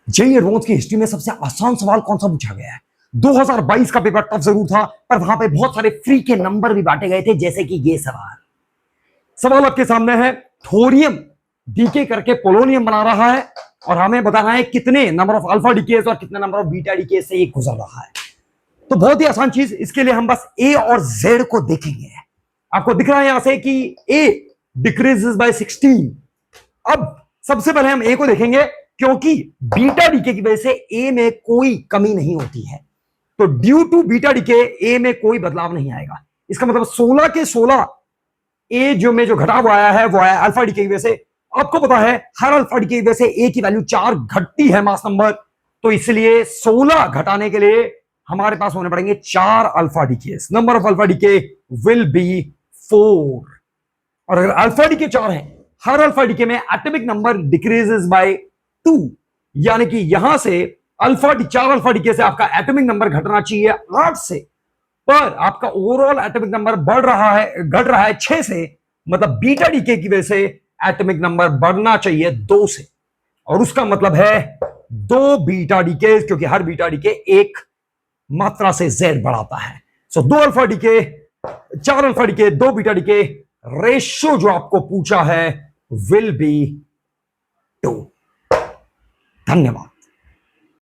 JEE advance की history में सबसे आसान सवाल कौन सा पूछा गया है? 2022 का पेपर टफ जरूर था, पर वहां पे बहुत सारे फ्री के नंबर भी बांटे गए थे, जैसे कि ये सवाल आपके सामने है। थोरियम डीके करके पोलोनियम बना रहा है और हमें बताना है कितने नंबर ऑफ अल्फा डीकेस और कितने नंबर ऑफ बीटा डीकेस से ये गुजर रहा है। तो बहुत ही आसान चीज, इसके लिए हम बस ए और जेड को देखेंगे। आपको दिख रहा है यहां से कि ए डिक्रीजेस बाय 16। अब सबसे पहले हम ए को देखेंगे, क्योंकि बीटा डीके की वजह से ए में कोई कमी नहीं होती है, तो ड्यू टू बीटा डीके ए में कोई बदलाव नहीं आएगा। इसका मतलब 16 के 16 ए जो घटाव आया है वो आया अल्फा डीके की वजह से। आपको पता है हर अल्फा डीके की वजह से ए की वैल्यू 4 घटती है मास नंबर, तो इसलिए 16 घटाने के लिए हमारे पास होने पड़ेंगे 4 alpha decays. Number of alpha decay will be 4। और अगर अल्फा डीके 4 है, हर अल्फा डीके में एटॉमिक नंबर डिक्रीजेस बाय 2, यानी कि यहां से 4 अल्फा डीके से आपका एटॉमिक नंबर घटना चाहिए 8 से, पर आपका ओवरऑल एटॉमिक नंबर घट रहा है 6 से, मतलब बीटा डीके की वजह से एटॉमिक नंबर बढ़ना चाहिए 2 से, और उसका मतलब है 2 बीटा डीके, क्योंकि हर बीटा डीके एक मात्रा से जेड बढ़ाता है। सो 2 alpha decay, 4 alpha decay, 2 beta decay, ratio जो आपको पूछा है विल बी 2। धन्यवाद।